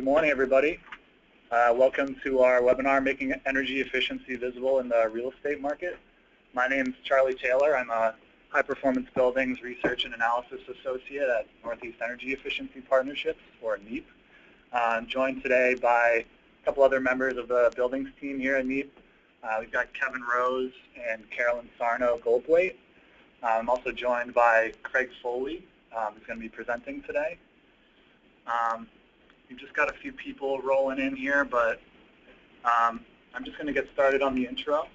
Good morning, everybody. Welcome to our webinar, Making Energy Efficiency Visible in the Real Estate Market. My name is Charlie Taylor. I'm a High Performance Buildings Research and Analysis Associate at Northeast Energy Efficiency Partnerships, or NEEP. I'm joined today by a couple other members of the buildings team here at NEEP. We've got Kevin Rose and Carolyn Sarno-Goldthwaite. I'm also joined by Craig Foley, who's going to be presenting today. We've just got a few people rolling in here, but I'm just going to get started on the intro.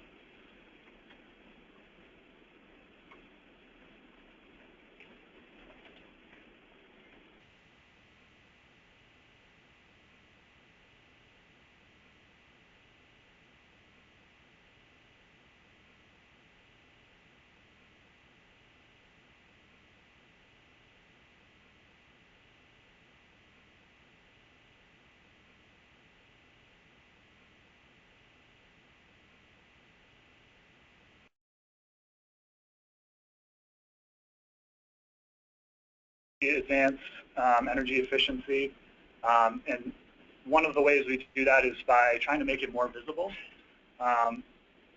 Advance energy efficiency, and one of the ways we do that is by trying to make it more visible.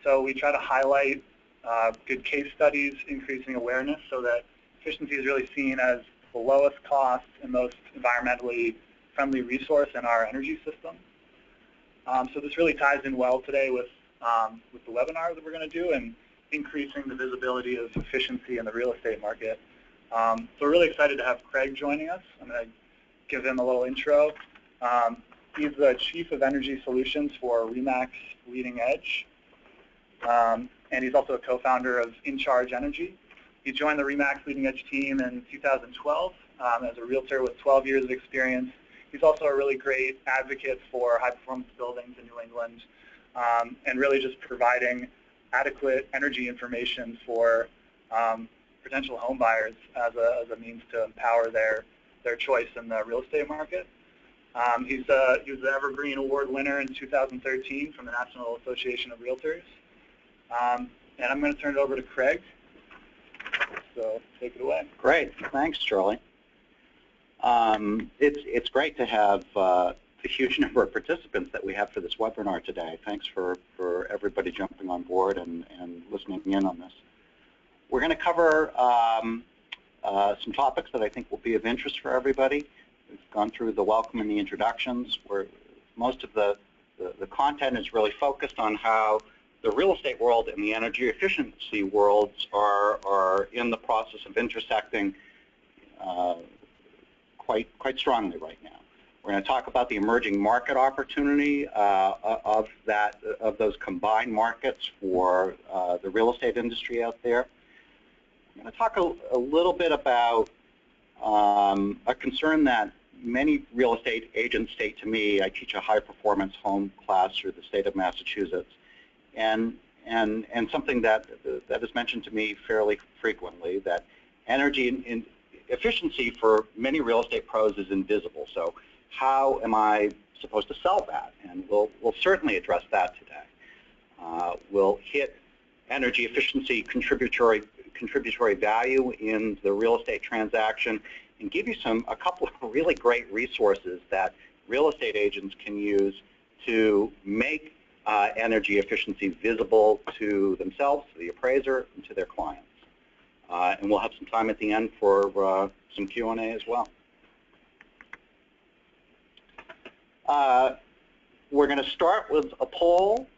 So we try to highlight good case studies, increasing awareness so that efficiency is really seen as the lowest cost and most environmentally friendly resource in our energy system. So this really ties in well today with the webinar that we're going to do and increasing the visibility of efficiency in the real estate market. So we're really excited to have Craig joining us. I'm going to give him a little intro. He's the Chief of Energy Solutions for RE/MAX Leading Edge, and he's also a co-founder of InCharge Energy. He joined the RE/MAX Leading Edge team in 2012 as a realtor with 12 years of experience. He's also a really great advocate for high-performance buildings in New England, and really just providing adequate energy information for potential home buyers as a means to empower their choice in the real estate market. He was the Evergreen Award winner in 2013 from the National Association of Realtors. And I'm going to turn it over to Craig. So take it away. Great. Thanks, Charlie. It's great to have the huge number of participants that we have for this webinar today. Thanks for everybody jumping on board and listening in on this. We're going to cover some topics that I think will be of interest for everybody. We've gone through the welcome and the introductions, where most of the content is really focused on how the real estate world and the energy efficiency worlds are in the process of intersecting quite strongly right now. We're going to talk about the emerging market opportunity of those combined markets for the real estate industry out there. I'm going to talk a little bit about a concern that many real estate agents state to me. I teach a high-performance home class through the state of Massachusetts, and something that is mentioned to me fairly frequently, that energy efficiency for many real estate pros is invisible. So how am I supposed to sell that? And we'll certainly address that today. We'll hit energy efficiency contributory value in the real estate transaction and give you a couple of really great resources that real estate agents can use to make energy efficiency visible to themselves, to the appraiser, and to their clients. And we'll have some time at the end for some Q&A as well. We're going to start with a poll.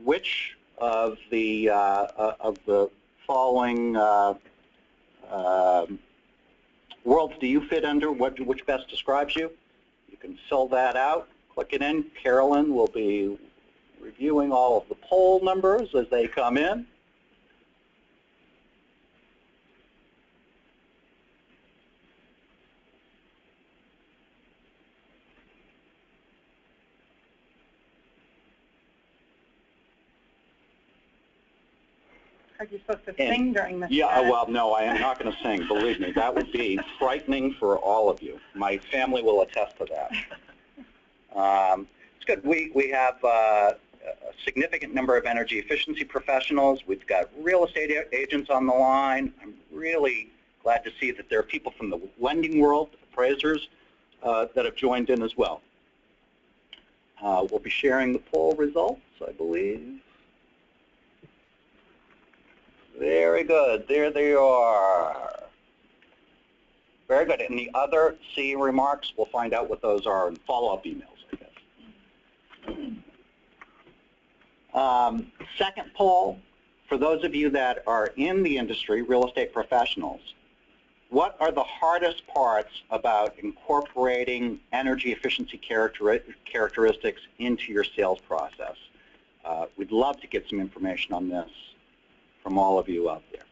Which of the following worlds do you fit under? Which best describes you? You can fill that out, click it in. Carolyn will be reviewing all of the poll numbers as they come in. You're supposed to sing during this. Yeah, well, no, I am not going to sing. Believe me, that would be frightening for all of you. My family will attest to that. It's good. We have a significant number of energy efficiency professionals. We've got real estate agents on the line. I'm really glad to see that there are people from the lending world, appraisers, that have joined in as well. We'll be sharing the poll results, I believe. Very good. There they are. Very good. And the other C remarks, we'll find out what those are in follow-up emails, I guess. Second poll, for those of you that are in the industry, real estate professionals, what are the hardest parts about incorporating energy efficiency characteristics into your sales process? We'd love to get some information on this from all of you out there.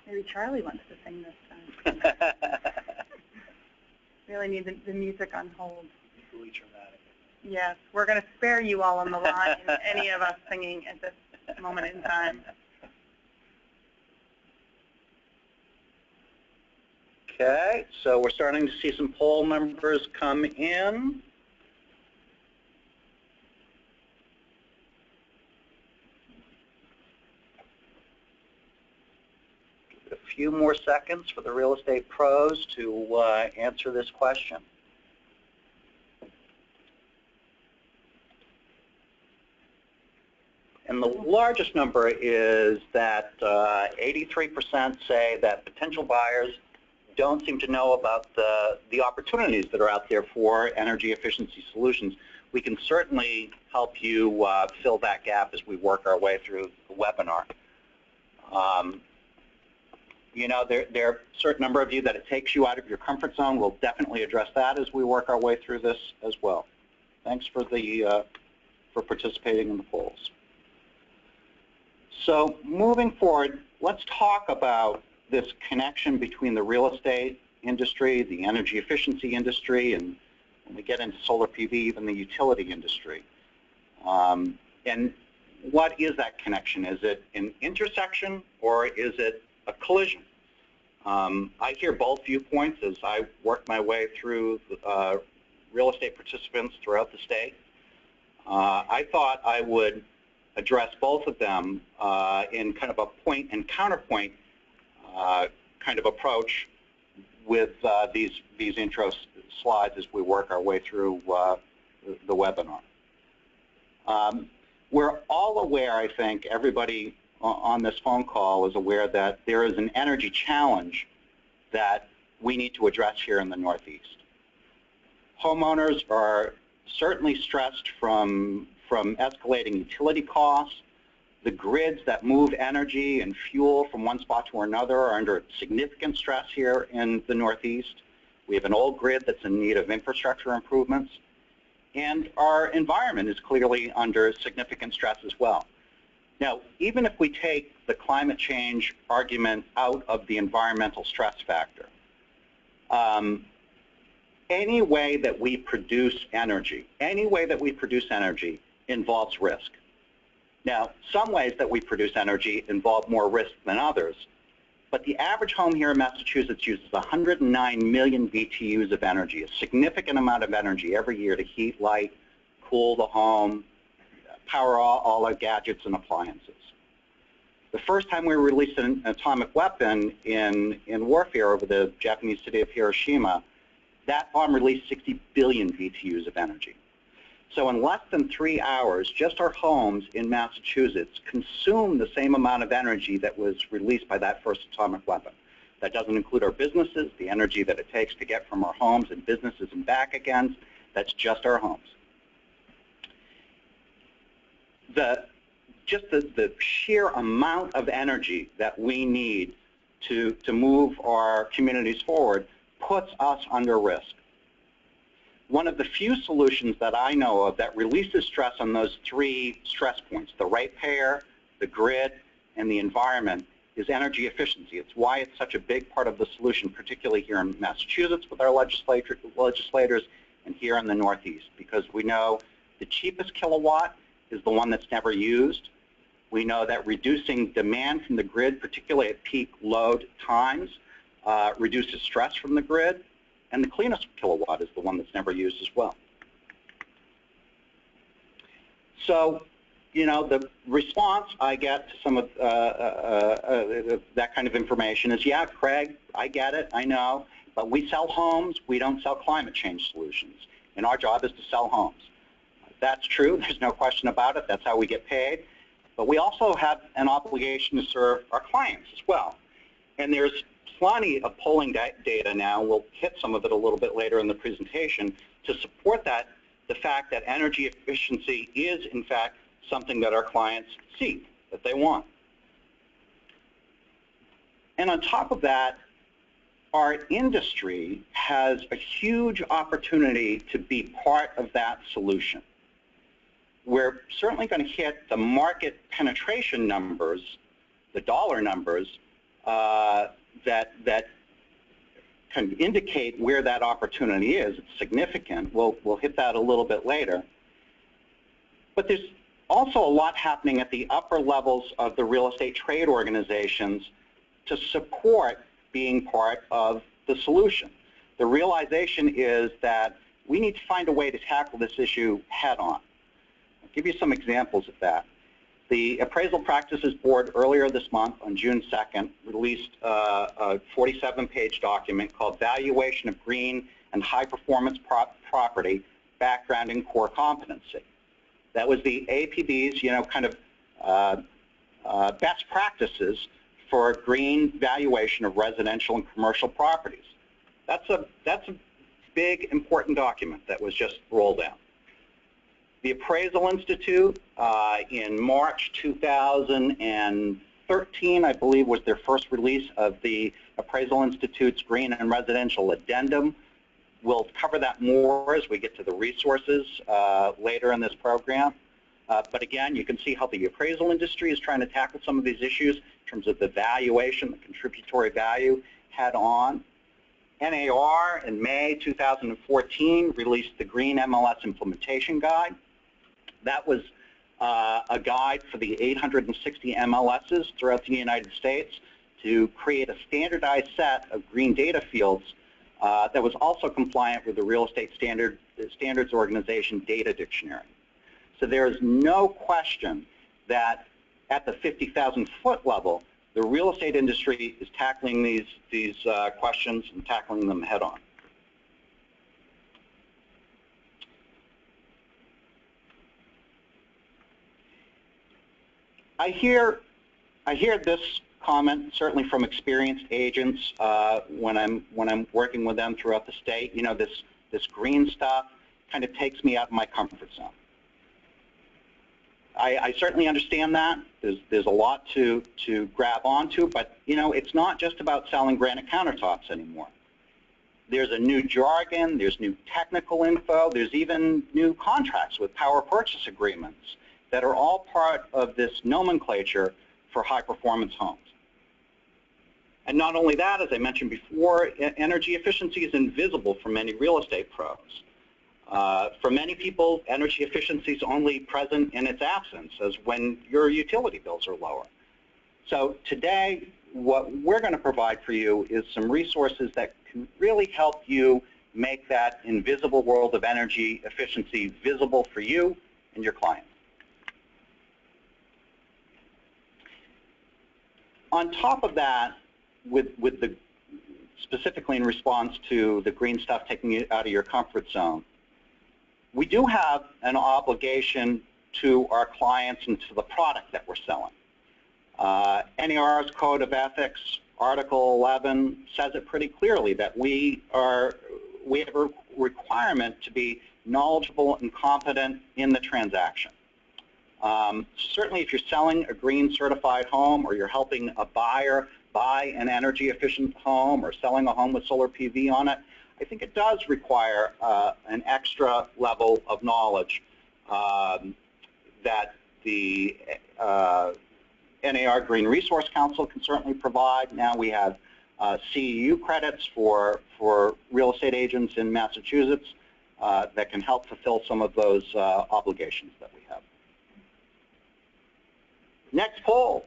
Maybe Charlie wants to sing this time. Really need the music on hold. Equally traumatic. Yes, we're going to spare you all on the line, any of us singing at this moment in time. Okay, so we're starting to see some poll numbers come in. Give it a few more seconds for the real estate pros to answer this question. And the largest number is that 83% say that potential buyers don't seem to know about the opportunities that are out there for energy efficiency solutions. We can certainly help you fill that gap as we work our way through the webinar. You know, there are a certain number of you that it takes you out of your comfort zone. We'll definitely address that as we work our way through this as well. Thanks for participating in the polls. So moving forward, let's talk about this connection between the real estate industry, the energy efficiency industry, and when we get into solar PV, even the utility industry. And what is that connection? Is it an intersection or is it a collision? I hear both viewpoints as I work my way through real estate participants throughout the state. I thought I would address both of them in kind of a point and counterpoint kind of approach with these intro slides as we work our way through the webinar. We're all aware, I think, everybody on this phone call is aware that there is an energy challenge that we need to address here in the Northeast. Homeowners are certainly stressed from escalating utility costs. The grids that move energy and fuel from one spot to another are under significant stress here in the Northeast. We have an old grid that's in need of infrastructure improvements. And our environment is clearly under significant stress as well. Now, even if we take the climate change argument out of the environmental stress factor, any way that we produce energy involves risk. Now, some ways that we produce energy involve more risk than others, but the average home here in Massachusetts uses 109 million BTUs of energy, a significant amount of energy every year to heat, light, cool the home, power all our gadgets and appliances. The first time we released an atomic weapon in warfare over the Japanese city of Hiroshima, that bomb released 60 billion BTUs of energy. So in less than 3 hours, just our homes in Massachusetts consume the same amount of energy that was released by that first atomic weapon. That doesn't include our businesses, the energy that it takes to get from our homes and businesses and back again. That's just our homes. Just the sheer amount of energy that we need to move our communities forward puts us under risk. One of the few solutions that I know of that releases stress on those three stress points, the ratepayer, the grid, and the environment, is energy efficiency. It's why it's such a big part of the solution, particularly here in Massachusetts with our legislators and here in the Northeast, because we know the cheapest kilowatt is the one that's never used. We know that reducing demand from the grid, particularly at peak load times, reduces stress from the grid. And the cleanest kilowatt is the one that's never used as well. So you know, the response I get to some of that kind of information is, yeah, Craig, I get it, I know, but we sell homes, we don't sell climate change solutions, and our job is to sell homes. That's true, there's no question about it, that's how we get paid, but we also have an obligation to serve our clients as well. And there's plenty of polling data now, we'll hit some of it a little bit later in the presentation, to support that, the fact that energy efficiency is, in fact, something that our clients seek, that they want. And on top of that, our industry has a huge opportunity to be part of that solution. We're certainly going to hit the market penetration numbers, the dollar numbers, that can indicate where that opportunity is. It's significant. We'll hit that a little bit later. But there's also a lot happening at the upper levels of the real estate trade organizations to support being part of the solution. The realization is that we need to find a way to tackle this issue head on. I'll give you some examples of that. The Appraisal Practices Board earlier this month, on June 2nd, released a 47-page document called Valuation of Green and High Performance Property, Background and Core Competency. That was the APB's, you know, kind of best practices for green valuation of residential and commercial properties. That's a big, important document that was just rolled out. The Appraisal Institute, in March 2013, I believe, was their first release of the Appraisal Institute's Green and Residential Addendum. We'll cover that more as we get to the resources later in this program. But again, you can see how the appraisal industry is trying to tackle some of these issues in terms of the valuation, the contributory value head on. NAR in May 2014 released the Green MLS Implementation Guide. That was a guide for the 860 MLSs throughout the United States to create a standardized set of green data fields that was also compliant with the Real Estate Standards Organization Data Dictionary. So there is no question that at the 50,000-foot level, the real estate industry is tackling these questions and tackling them head on. I hear this comment certainly from experienced agents when I'm working with them throughout the state. You know, this green stuff kind of takes me out of my comfort zone. I certainly understand that. There's a lot to grab onto, but you know, it's not just about selling granite countertops anymore. There's a new jargon, there's new technical info, there's even new contracts with power purchase agreements that are all part of this nomenclature for high-performance homes. And not only that, as I mentioned before, energy efficiency is invisible for many real estate pros. For many people, energy efficiency is only present in its absence, as when your utility bills are lower. So today, what we're going to provide for you is some resources that can really help you make that invisible world of energy efficiency visible for you and your clients. On top of that, with the specifically in response to the green stuff taking you out of your comfort zone, we do have an obligation to our clients and to the product that we're selling. NAR's Code of Ethics, Article 11, says it pretty clearly that we have a requirement to be knowledgeable and competent in the transaction. Certainly if you're selling a green certified home or you're helping a buyer buy an energy efficient home or selling a home with solar PV on it, I think it does require an extra level of knowledge that the NAR Green Resource Council can certainly provide. Now we have CEU credits for real estate agents in Massachusetts that can help fulfill some of those obligations that we have. Next poll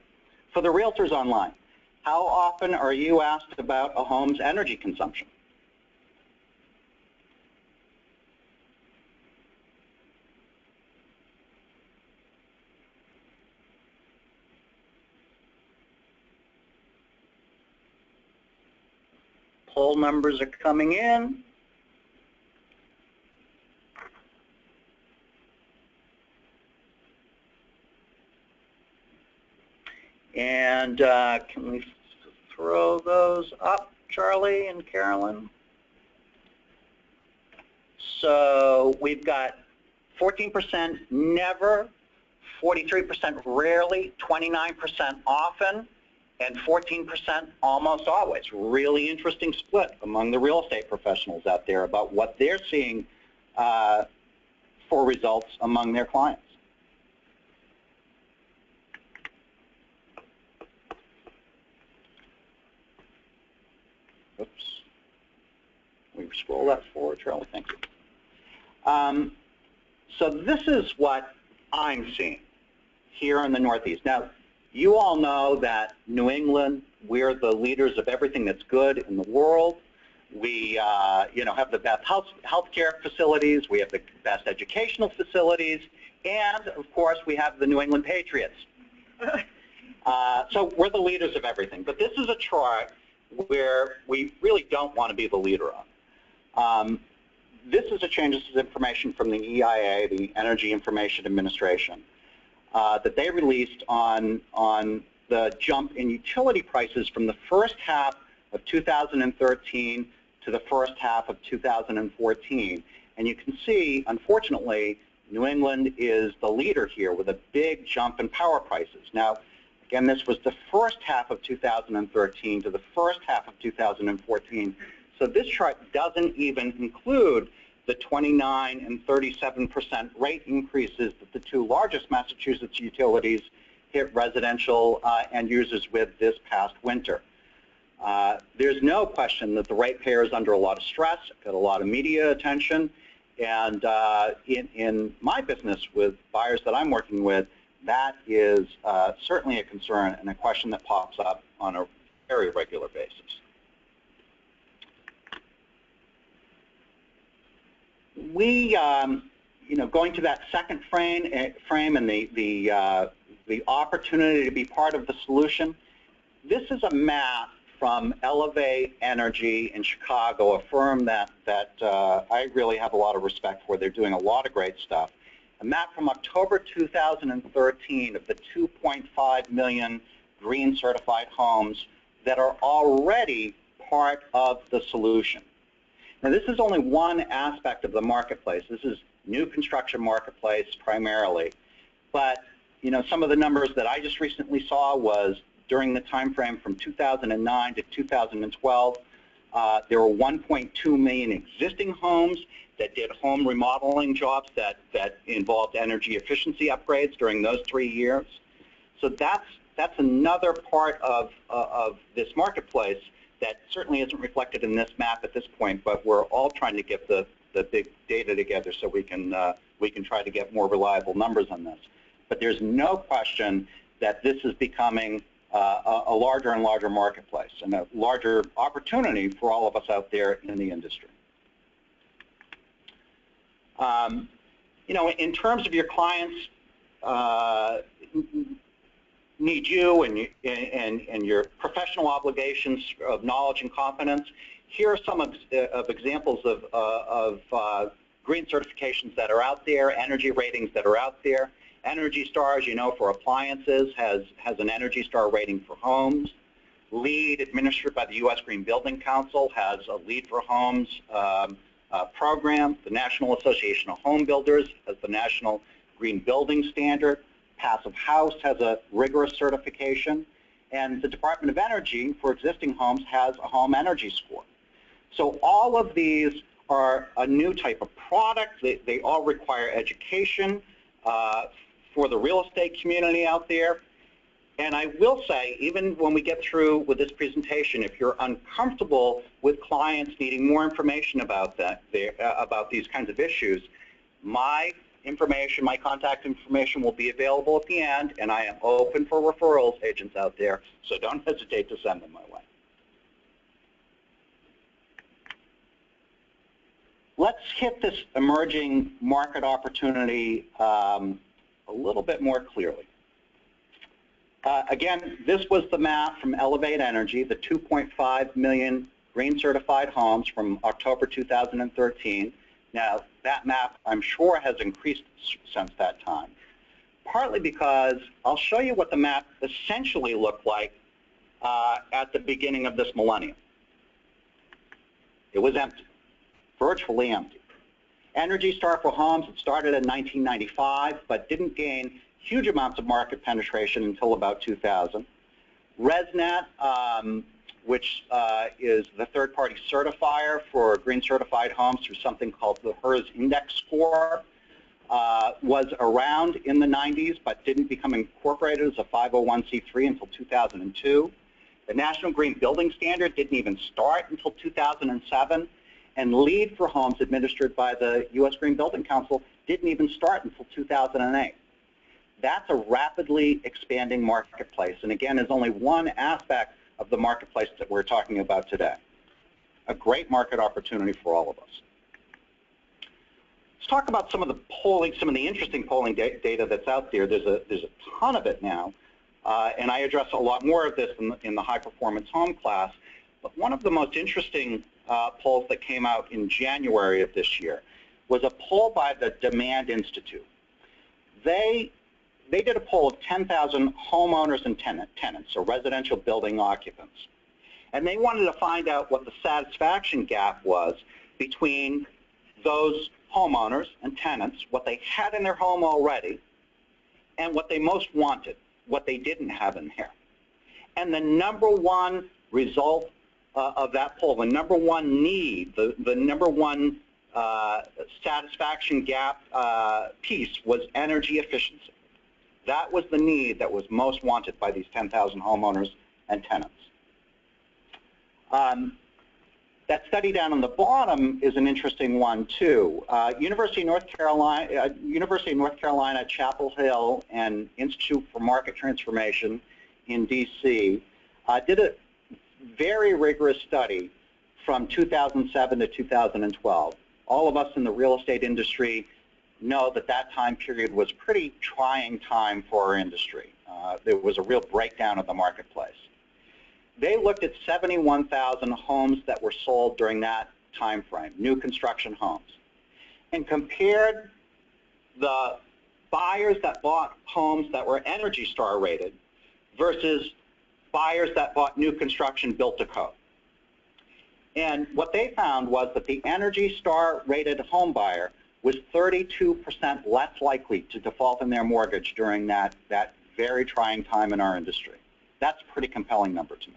for the realtors online. How often are you asked about a home's energy consumption? poll numbers are coming in. And can we throw those up, Charlie and Carolyn? So we've got 14% never, 43% rarely, 29% often, and 14% almost always. Really interesting split among the real estate professionals out there about what they're seeing for results among their clients. Oops. We scroll that forward, Charlie. Thank you. So this is what I'm seeing here in the Northeast. Now, you all know that New England, we're the leaders of everything that's good in the world. We, have the best healthcare facilities. We have the best educational facilities, and of course, we have the New England Patriots. So we're the leaders of everything. But this is a chart where we really don't want to be the leader on. This is a change. This is information from the EIA, the Energy Information Administration, that they released on the jump in utility prices from the first half of 2013 to the first half of 2014. And you can see, unfortunately, New England is the leader here with a big jump in power prices. Now, again, this was the first half of 2013 to the first half of 2014. So this chart doesn't even include the 29% and 37% rate increases that the two largest Massachusetts utilities hit residential end users with this past winter. There's no question that the ratepayer is under a lot of stress, got a lot of media attention, and in my business with buyers that I'm working with, that is certainly a concern and a question that pops up on a very regular basis. We, going to that second frame and the opportunity to be part of the solution, this is a map from Elevate Energy in Chicago, a firm that I really have a lot of respect for. They're doing a lot of great stuff. A map from October 2013 of the 2.5 million green certified homes that are already part of the solution. Now, this is only one aspect of the marketplace. This is new construction marketplace primarily. But, some of the numbers that I just recently saw was during the time frame from 2009 to 2012, there were 1.2 million existing homes that did home remodeling jobs that involved energy efficiency upgrades during those 3 years. So that's another part of this marketplace that certainly isn't reflected in this map at this point, but we're all trying to get the big data together so we can try to get more reliable numbers on this. But there's no question that this is becoming a larger and larger marketplace and a larger opportunity for all of us out there in the industry. In terms of your clients need you and your professional obligations of knowledge and competence, here are some of examples of green certifications that are out there, energy ratings that are out there. Energy Star, as you know, for appliances has an Energy Star rating for homes. LEED, administered by the U.S. Green Building Council, has a LEED for Homes program. The National Association of Home Builders has the National Green Building Standard. Passive House has a rigorous certification. And the Department of Energy, for existing homes, has a Home Energy Score. So all of these are a new type of product. They all require education for the real estate community out there. And I will say, even when we get through with this presentation, if you're uncomfortable with clients needing more information about about these kinds of issues, my information, my contact information will be available at the end, and I am open for referrals, agents out there, so don't hesitate to send them my way. Let's hit this emerging market opportunity a little bit more clearly. Again, this was the map from Elevate Energy, the 2.5 million green certified homes from October 2013. Now, that map, I'm sure, has increased since that time, partly because I'll show you what the map essentially looked like at the beginning of this millennium. It was empty, virtually empty. Energy Star for homes, it started in 1995, but didn't gain huge amounts of market penetration until about 2000. ResNet, which is the third-party certifier for green certified homes through something called the HERS Index Score, was around in the 90s, but didn't become incorporated as a 501c3 until 2002. The National Green Building Standard didn't even start until 2007, and LEED for homes administered by the U.S. Green Building Council didn't even start until 2008. That's a rapidly expanding marketplace, and again, is only one aspect of the marketplace that we're talking about today. A great market opportunity for all of us. Let's talk about some of the polling, some of the interesting polling data that's out there. There's a ton of it now, and I address a lot more of this in the high-performance home class. But one of the most interesting polls that came out in January of this year was a poll by the Demand Institute. They did a poll of 10,000 homeowners and tenants, so residential building occupants. And they wanted to find out what the satisfaction gap was between those homeowners and tenants, what they had in their home already, and what they most wanted, what they didn't have in there. And the number one result of that poll, the number one need, the number one satisfaction gap piece was energy efficiency. That was the need that was most wanted by these 10,000 homeowners and tenants. That study down on the bottom is an interesting one too. University of North Carolina, Chapel Hill, and Institute for Market Transformation in DC did a very rigorous study from 2007 to 2012. All of us in the real estate industry know that that time period was a pretty trying time for our industry. There was a real breakdown of the marketplace. They looked at 71,000 homes that were sold during that time frame, new construction homes, and compared the buyers that bought homes that were Energy Star rated versus buyers that bought new construction built to code. And what they found was that the Energy Star rated home buyer was 32% less likely to default in their mortgage during that very trying time in our industry. That's a pretty compelling number to me.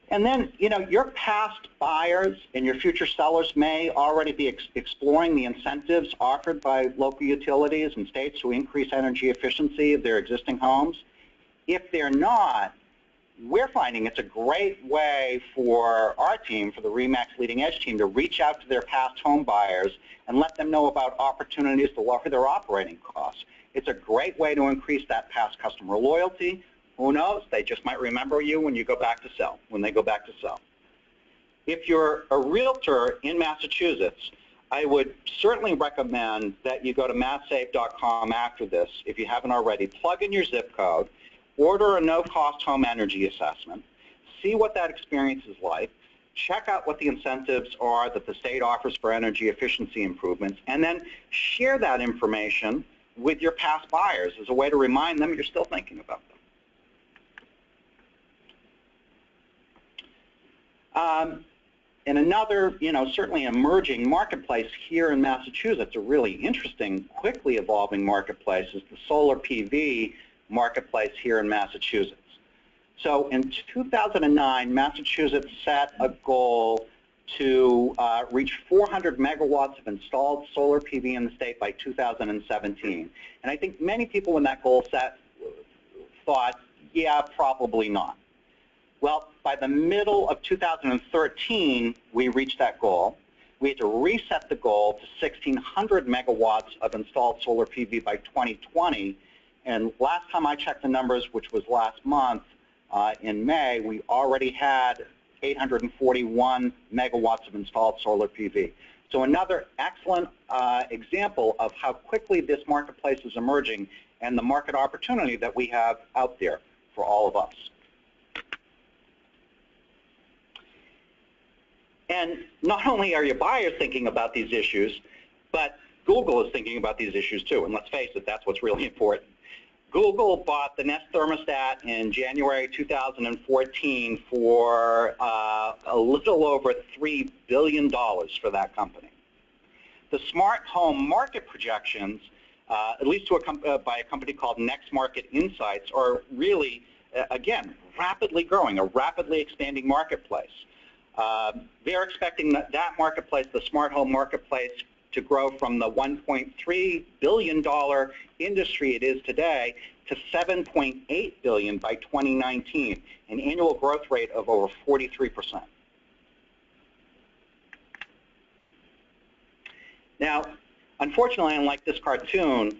And then, you know, your past buyers and your future sellers may already be exploring the incentives offered by local utilities and states to increase energy efficiency of their existing homes. If they're not, we're finding it's a great way for our team, for the RE/MAX Leading Edge team, to reach out to their past home buyers and let them know about opportunities to lower their operating costs. It's a great way to increase that past customer loyalty. Who knows? They just might remember you when you go back to sell, when they go back to sell. If you're a realtor in Massachusetts, I would certainly recommend that you go to masssave.com after this, if you haven't already. Plug in your zip code, order a no-cost home energy assessment, see what that experience is like, check out what the incentives are that the state offers for energy efficiency improvements, and then share that information with your past buyers as a way to remind them you're still thinking about them. And another, you know, certainly emerging marketplace here in Massachusetts, a really interesting, quickly evolving marketplace, is the solar PV marketplace here in Massachusetts. So in 2009, Massachusetts set a goal to reach 400 megawatts of installed solar PV in the state by 2017. And I think many people when that goal set thought, yeah, probably not. Well, by the middle of 2013, we reached that goal. We had to reset the goal to 1,600 megawatts of installed solar PV by 2020. And last time I checked the numbers, which was last month in May, we already had 841 megawatts of installed solar PV. So another excellent example of how quickly this marketplace is emerging and the market opportunity that we have out there for all of us. And not only are your buyers thinking about these issues, but Google is thinking about these issues too. And let's face it, that's what's really important. Google bought the Nest thermostat in January 2014 for a little over $3 billion for that company. The smart home market projections, at least by a company called Next Market Insights, are really, again, rapidly growing, a rapidly expanding marketplace. They're expecting that marketplace, the smart home marketplace, to grow from the $1.3 billion industry it is today to $7.8 billion by 2019, an annual growth rate of over 43%. Now, unfortunately, unlike this cartoon,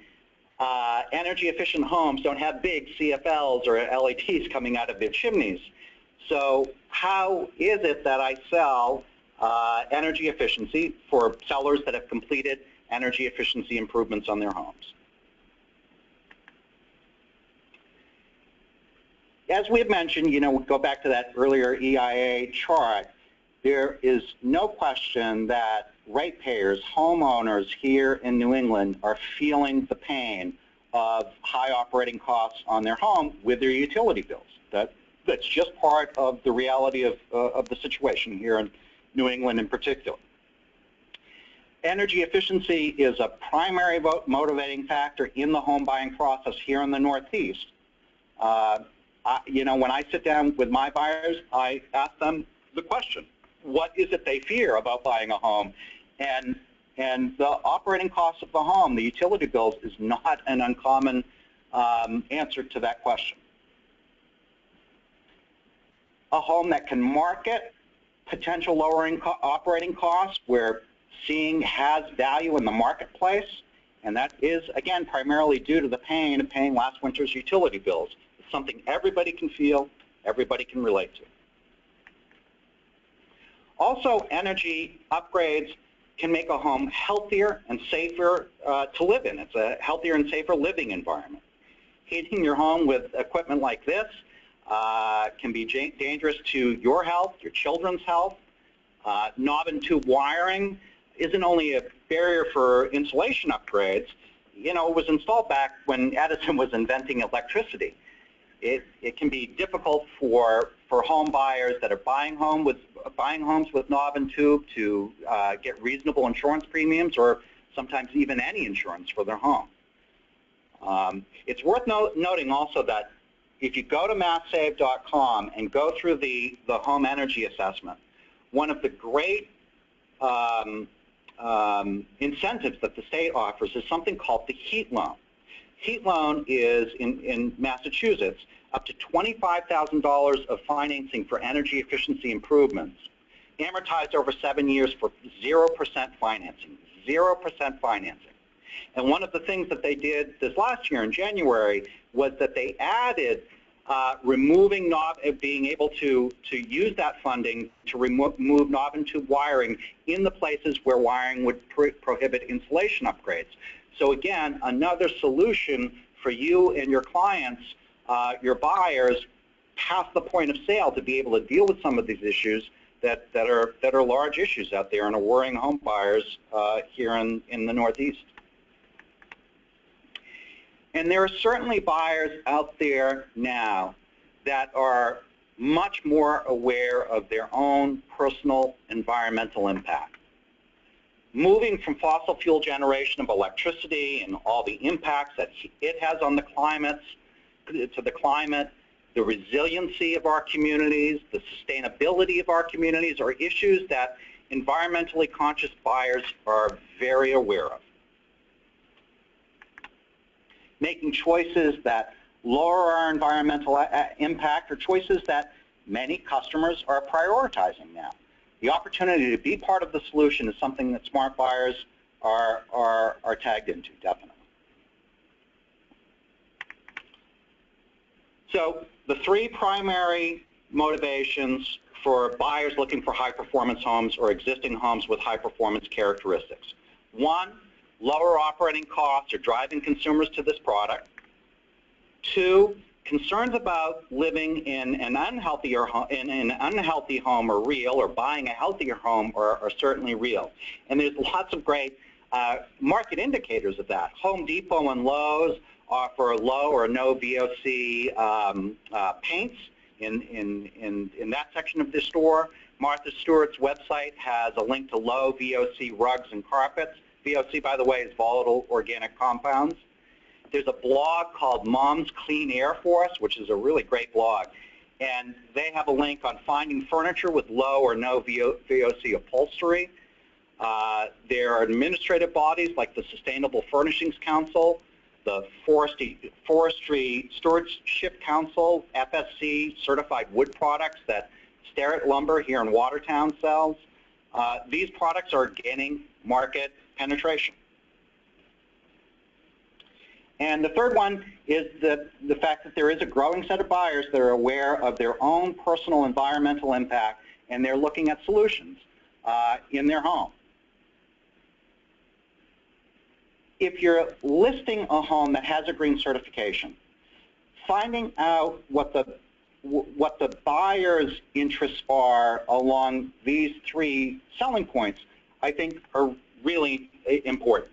energy-efficient homes don't have big CFLs or LEDs coming out of their chimneys. So how is it that I sell energy efficiency for sellers that have completed energy efficiency improvements on their homes? As we have mentioned, go back to that earlier EIA chart, there is no question that ratepayers, homeowners here in New England are feeling the pain of high operating costs on their home with their utility bills. That's just part of the reality of the situation here in New England in particular. Energy efficiency is a primary motivating factor in the home buying process here in the Northeast. When I sit down with my buyers, I ask them the question, what is it they fear about buying a home? And the operating costs of the home, the utility bills, is not an uncommon answer to that question. A home that can market potential lowering operating costs, where seeing has value in the marketplace, and that is, again, primarily due to the pain of paying last winter's utility bills. It's something everybody can feel, everybody can relate to. Also, energy upgrades can make a home healthier and safer to live in. It's a healthier and safer living environment. Heating your home with equipment like this can be dangerous to your health, your children's health. Knob and tube wiring isn't only a barrier for insulation upgrades. It was installed back when Edison was inventing electricity. It can be difficult for home buyers that are buying homes with knob and tube to get reasonable insurance premiums, or sometimes even any insurance for their home. It's worth noting also that if you go to masssave.com and go through the home energy assessment, one of the great incentives that the state offers is something called the heat loan. Heat loan is, in Massachusetts, up to $25,000 of financing for energy efficiency improvements, amortized over 7 years for 0% financing, 0% financing. And one of the things that they did this last year in January was that they added being able to use that funding to remove knob and tube wiring in the places where wiring would prohibit insulation upgrades. So again, another solution for you and your clients, your buyers, past the point of sale, to be able to deal with some of these issues that are large issues out there and are worrying home buyers here in the Northeast. And there are certainly buyers out there now that are much more aware of their own personal environmental impact. Moving from fossil fuel generation of electricity and all the impacts that it has on the climate, the resiliency of our communities, the sustainability of our communities are issues that environmentally conscious buyers are very aware of. Making choices that lower our environmental impact are choices that many customers are prioritizing now. The opportunity to be part of the solution is something that smart buyers are tagged into, definitely. So the three primary motivations for buyers looking for high-performance homes or existing homes with high-performance characteristics. One, lower operating costs are driving consumers to this product. Two, Concerns about living in an unhealthy home are real, or buying a healthier home are certainly real. And there's lots of great market indicators of that. Home Depot and Lowe's offer low or no VOC paints in that section of the store. Martha Stewart's website has a link to low VOC rugs and carpets. VOC, by the way, is volatile organic compounds. There's a blog called Mom's Clean Air for Us, which is a really great blog. And they have a link on finding furniture with low or no VOC upholstery. There are administrative bodies like the Sustainable Furnishings Council, the Forestry Stewardship Council, FSC, certified wood products that Starrett Lumber here in Watertown sells. These products are gaining market penetration. And the third one is the fact that there is a growing set of buyers that are aware of their own personal environmental impact, and they're looking at solutions in their home. If you're listing a home that has a green certification, finding out what the buyer's interests are along these three selling points, I think, are really important.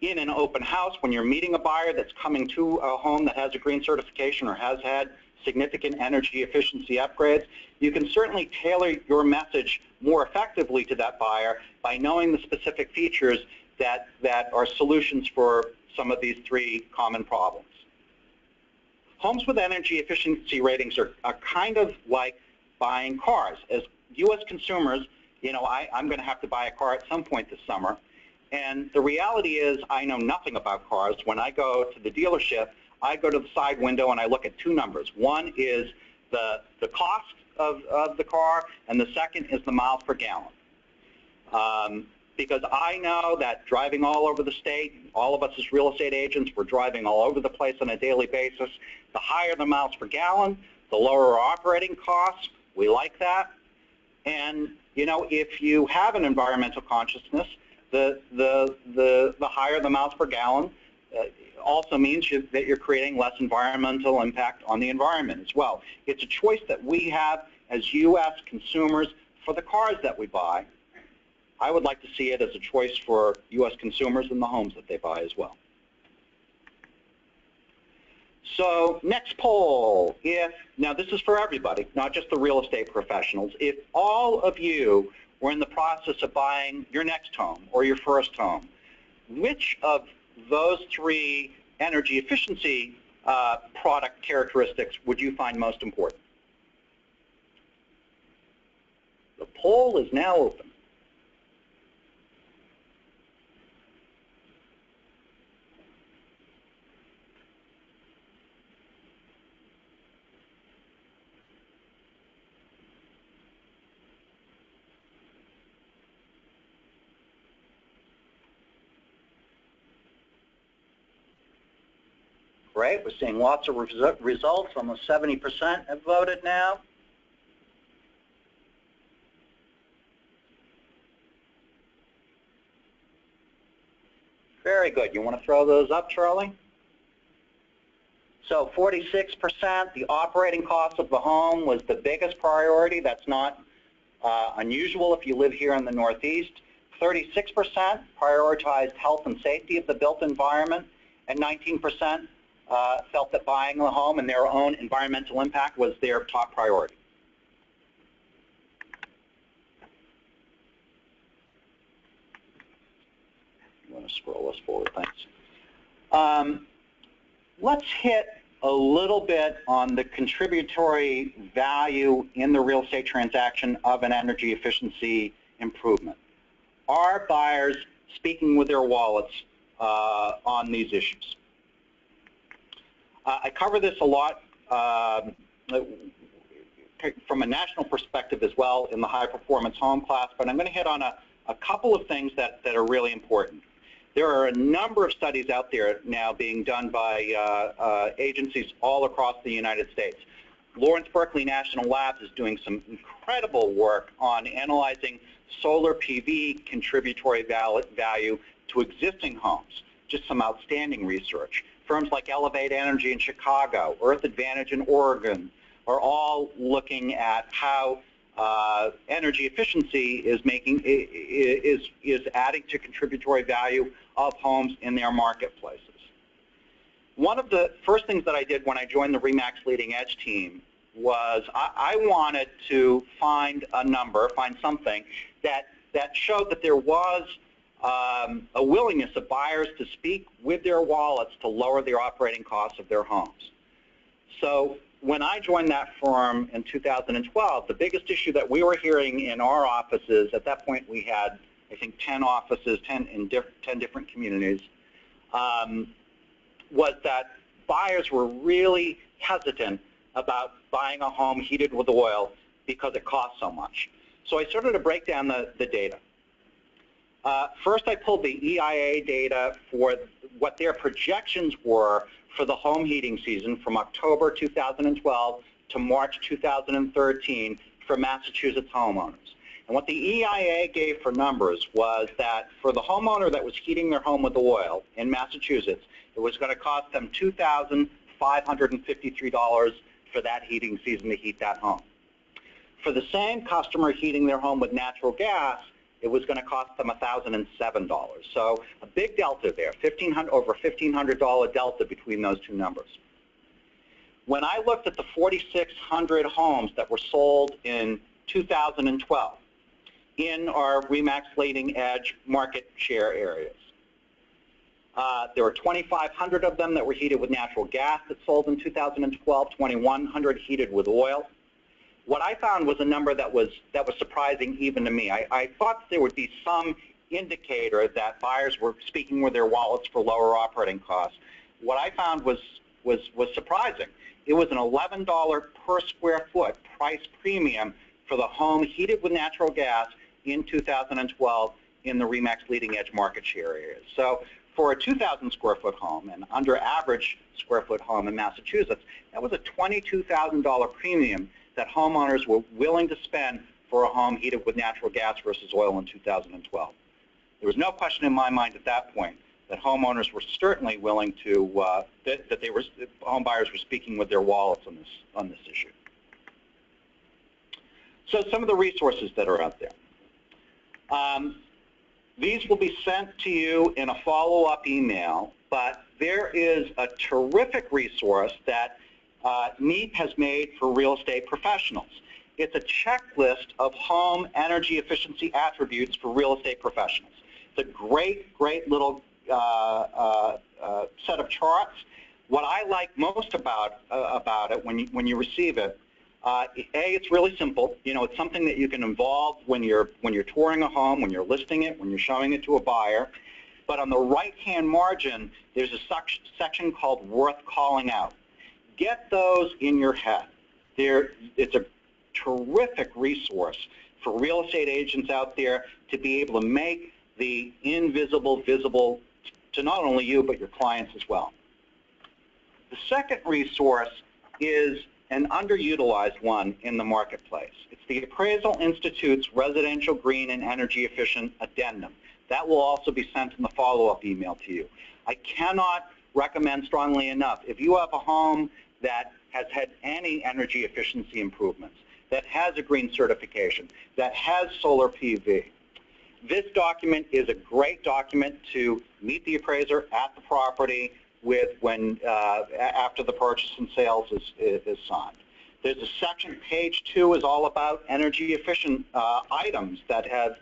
In an open house, when you're meeting a buyer that's coming to a home that has a green certification or has had significant energy efficiency upgrades, you can certainly tailor your message more effectively to that buyer by knowing the specific features that are solutions for some of these three common problems. Homes with energy efficiency ratings are kind of like buying cars. As U.S. consumers, I'm going to have to buy a car at some point this summer. And the reality is I know nothing about cars. When I go to the dealership, I go to the side window and I look at two numbers. One is the cost of the car, and the second is the miles per gallon. Because I know that driving all over the state, all of us as real estate agents, we're driving all over the place on a daily basis. The higher the miles per gallon, the lower our operating costs. We like that. And, if you have an environmental consciousness, the higher the miles per gallon also means that you're creating less environmental impact on the environment as well. It's a choice that we have as U.S. consumers for the cars that we buy. I would like to see it as a choice for U.S. consumers in the homes that they buy as well. So next poll, now this is for everybody, not just the real estate professionals. If all of you were in the process of buying your next home or your first home, which of those three energy efficiency product characteristics would you find most important? The poll is now open. Great. We're seeing lots of results. Almost 70% have voted now. Very good. You want to throw those up, Charlie? So 46%, the operating cost of the home was the biggest priority. That's not unusual if you live here in the Northeast. 36% prioritized health and safety of the built environment, and 19% felt that buying a home and their own environmental impact was their top priority. I'm going to scroll this forward, thanks. Let's hit a little bit on the contributory value in the real estate transaction of an energy efficiency improvement. Are buyers speaking with their wallets on these issues? I cover this a lot from a national perspective as well in the high performance home class, but I'm going to hit on a couple of things that are really important. There are a number of studies out there now being done by agencies all across the United States. Lawrence Berkeley National Labs is doing some incredible work on analyzing solar PV contributory value to existing homes. Just some outstanding research. Firms like Elevate Energy in Chicago, Earth Advantage in Oregon, are all looking at how energy efficiency is adding to contributory value of homes in their marketplaces. One of the first things that I did when I joined the RE/MAX Leading Edge team was I wanted to find a number, find something that showed that there was a willingness of buyers to speak with their wallets to lower the operating costs of their homes. So when I joined that firm in 2012, the biggest issue that we were hearing in our offices, at that point we had, I think, 10 offices, 10 in 10 different communities, was that buyers were really hesitant about buying a home heated with oil because it costs so much. So I started to break down the data. First, I pulled the EIA data for what their projections were for the home heating season from October 2012 to March 2013 for Massachusetts homeowners. And what the EIA gave for numbers was that for the homeowner that was heating their home with oil in Massachusetts, it was going to cost them $2,553 for that heating season to heat that home. For the same customer heating their home with natural gas, it was going to cost them $1,007. So a big delta there, over $1,500 delta between those two numbers. When I looked at the 4,600 homes that were sold in 2012 in our RE/MAX Leading Edge market share areas, there were 2,500 of them that were heated with natural gas that sold in 2012, 2,100 heated with oil. What I found was a number that was surprising even to me. I thought there would be some indicator that buyers were speaking with their wallets for lower operating costs. What I found was surprising. It was an $11 per square foot price premium for the home heated with natural gas in 2012 in the RE/MAX Leading Edge market share areas. So for a 2,000 square foot home, an under average square foot home in Massachusetts, that was a $22,000 premium that homeowners were willing to spend for a home heated with natural gas versus oil in 2012. There was no question in my mind at that point that homeowners were certainly willing to, home buyers were speaking with their wallets on this issue. So some of the resources that are out there. These will be sent to you in a follow-up email, but there is a terrific resource that NEAP has made for real estate professionals. It's a checklist of home energy efficiency attributes for real estate professionals. It's a great little set of charts. What I like most about it when you receive it, it's really simple. You know, it's something that you can involve when you're touring a home, when you're listing it, when you're showing it to a buyer. But on the right-hand margin, there's a section called Worth Calling Out. Get those in your head. It's a terrific resource for real estate agents out there to be able to make the invisible visible to not only you but your clients as well. The second resource is an underutilized one in the marketplace. It's the Appraisal Institute's Residential Green and Energy Efficient Addendum. That will also be sent in the follow-up email to you. I cannot recommend strongly enough, if you have a home that has had any energy efficiency improvements, that has a green certification, that has solar PV, this document is a great document to meet the appraiser at the property with after the purchase and sales is signed. There's a section, page 2 is all about energy efficient items that have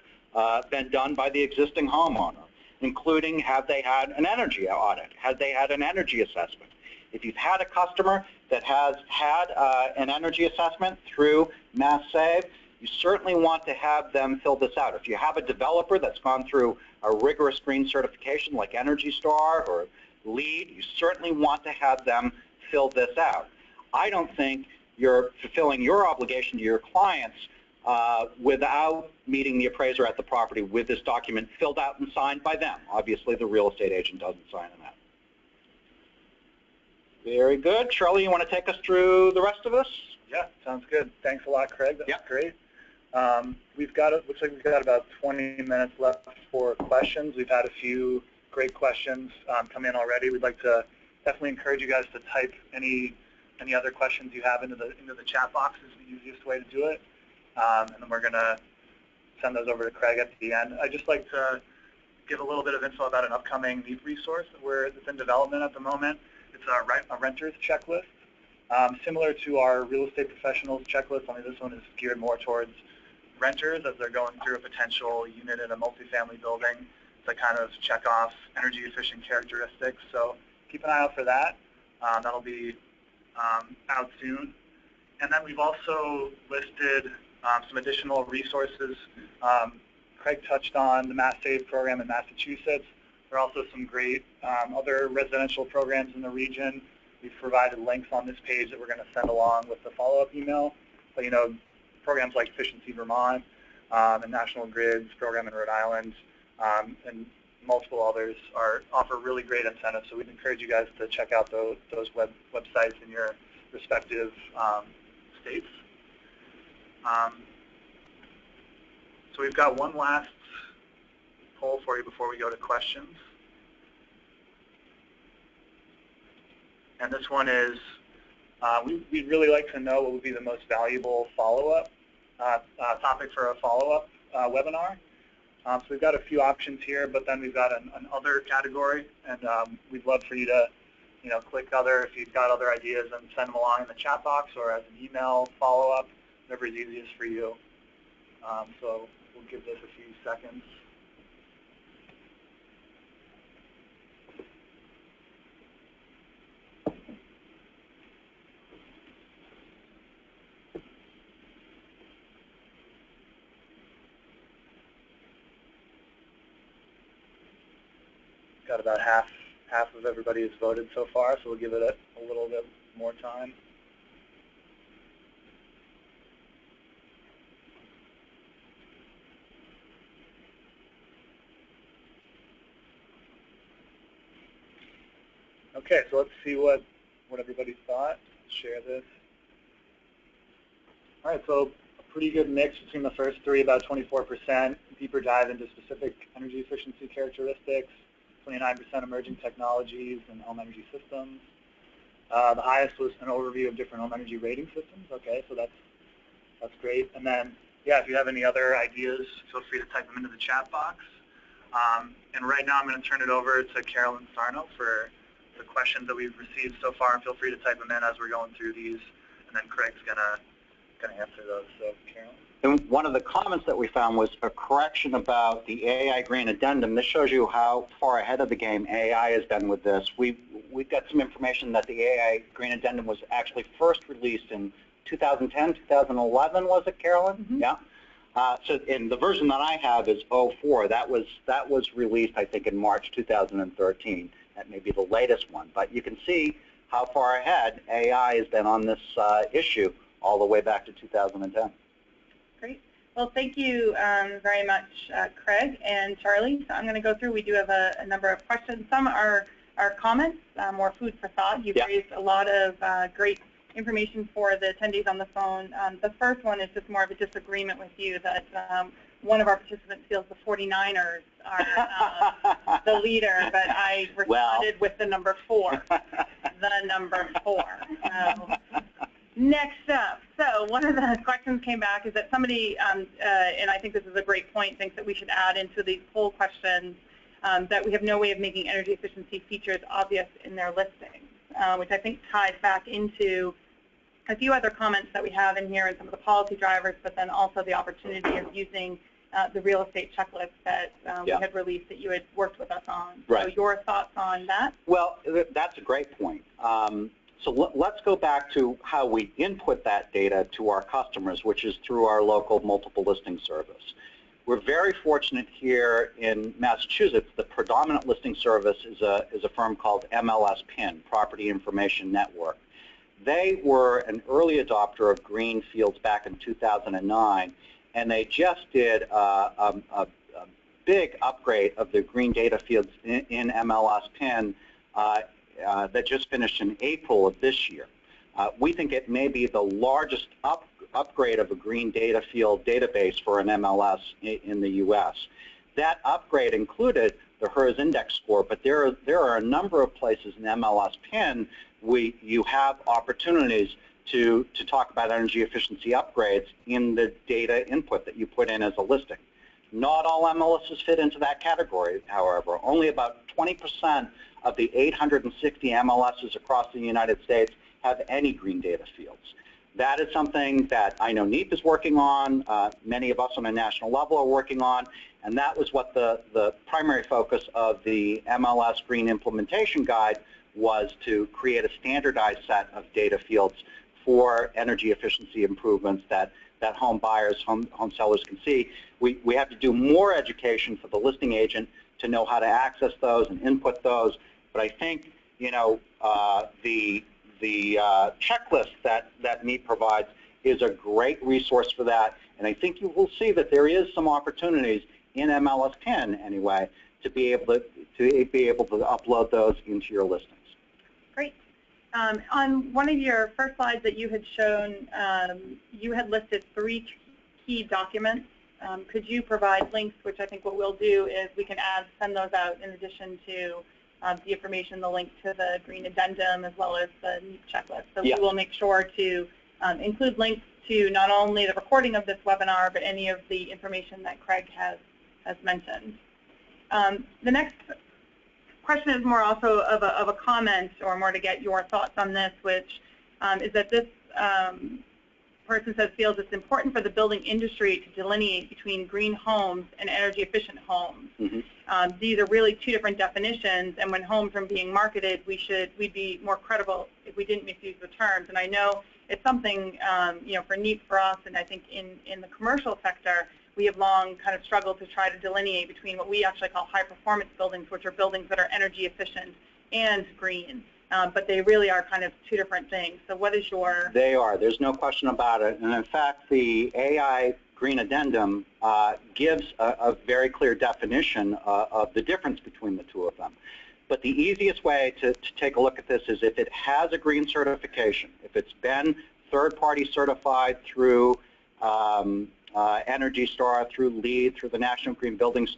been done by the existing homeowner, including have they had an energy audit, have they had an energy assessment. If you've had a customer that has had an energy assessment through MassSave, you certainly want to have them fill this out. If you have a developer that's gone through a rigorous green certification like Energy Star or LEED, you certainly want to have them fill this out. I don't think you're fulfilling your obligation to your clients without meeting the appraiser at the property with this document filled out and signed by them. Obviously, the real estate agent doesn't sign on that. Very good. Charlie, you want to take us through the rest of this? Yeah, sounds good. Thanks a lot, Craig. That was great. Looks like we've got about 20 minutes left for questions. We've had a few great questions come in already. We'd like to definitely encourage you guys to type any other questions you have into the chat box is the easiest way to do it. And then we're going to send those over to Craig at the end. I'd just like to give a little bit of info about an upcoming NEAT resource that's in development at the moment. It's a renter's checklist. Similar to our real estate professionals checklist, only this one is geared more towards renters as they're going through a potential unit in a multifamily building to kind of check off energy efficient characteristics. So keep an eye out for that. That'll be out soon. And then we've also listed some additional resources. Craig touched on the Mass Save program in Massachusetts. There are also some great other residential programs in the region. We've provided links on this page that we're going to send along with the follow-up email. But, programs like Efficiency Vermont and National Grid's program in Rhode Island and multiple others offer really great incentives. So we'd encourage you guys to check out those websites in your respective states. So we've got one last poll for you before we go to questions. And this one is, we'd really like to know what would be the most valuable follow-up topic for a follow-up webinar. So we've got a few options here, but then we've got an other category, and we'd love for you to, click other if you've got other ideas and send them along in the chat box or as an email follow-up, whatever is easiest for you. So we'll give this a few seconds. Got about half of everybody has voted so far, so we'll give it a little bit more time. Okay, so let's see what everybody thought. Share this. All right, so a pretty good mix between the first three, about 24%. Deeper dive into specific energy efficiency characteristics. 29% emerging technologies and home energy systems. The highest was an overview of different home energy rating systems. Okay, so that's great. And then, yeah, if you have any other ideas, feel free to type them into the chat box. And right now I'm going to turn it over to Carolyn Sarno for the questions that we've received so far. And feel free to type them in as we're going through these. And then Craig's going to answer those. So, Carolyn. And one of the comments that we found was a correction about the AI Green Addendum. This shows you how far ahead of the game AI has been with this. We've got some information that the AI Green Addendum was actually first released in 2010, 2011, was it, Carolyn? Mm-hmm. Yeah. So in the version that I have is 04. That was released, I think, in March 2013. That may be the latest one. But you can see how far ahead AI has been on this issue all the way back to 2010. Great. Well, thank you very much, Craig and Charlie. So I'm going to go through. We do have a number of questions. Some are comments, more food for thought. You've raised a lot of great information for the attendees on the phone. The first one is just more of a disagreement with you that one of our participants feels the 49ers are the leader, but I responded with the number 4. The number 4. Next up, so one of the questions came back is that somebody, and I think this is a great point, thinks that we should add into these poll questions that we have no way of making energy efficiency features obvious in their listings, which I think ties back into a few other comments that we have in here and some of the policy drivers, but then also the opportunity of using the real estate checklist that we had released that you had worked with us on. Right. So your thoughts on that? Well, that's a great point. So let's go back to how we input that data to our customers, which is through our local multiple listing service. We're very fortunate here in Massachusetts. The predominant listing service is a firm called MLS PIN, Property Information Network. They were an early adopter of green fields back in 2009, and they just did a big upgrade of the green data fields in MLS PIN that just finished in April of this year. We think it may be the largest upgrade of a green data field database for an MLS in the U.S. that upgrade included the HERS index score, but there are a number of places in MLS PIN you have opportunities to talk about energy efficiency upgrades in the data input that you put in as a listing. Not all MLSs fit into that category, however. Only about 20% of the 860 MLSs across the United States have any green data fields. That is something that I know NEEP is working on, many of us on a national level are working on, and that was what the primary focus of the MLS Green Implementation Guide was, to create a standardized set of data fields for energy efficiency improvements that home buyers, home sellers can see. We have to do more education for the listing agent to know how to access those and input those, but I think, you know, the checklist that NEEP provides is a great resource for that, and I think you will see that there is some opportunities in MLS PIN anyway to be able to upload those into your listings. Great. On one of your first slides that you had shown, you had listed 3 key documents. Could you provide links, which I think what we'll do is we can send those out in addition to the information, the link to the green addendum as well as the NEEP checklist. So yeah, we will make sure to include links to not only the recording of this webinar, but any of the information that Craig has mentioned. The next question is more also of a comment, or more to get your thoughts on this, which is that this person feels it's important for the building industry to delineate between green homes and energy efficient homes. Mm-hmm. These are really 2 different definitions, and when homes are being marketed, we'd be more credible if we didn't misuse the terms. And I know it's something you know, for NEEP for us, and I think in the commercial sector, we have long kind of struggled to try to delineate between what we actually call high performance buildings, which are buildings that are energy efficient, and green. But they really are kind of 2 different things. So what is your... They are. There's no question about it. And in fact, the AI Green Addendum gives a very clear definition of the difference between the 2 of them. But the easiest way to take a look at this is if it has a green certification, if it's been third-party certified through Energy Star, through LEED, through the National Green Building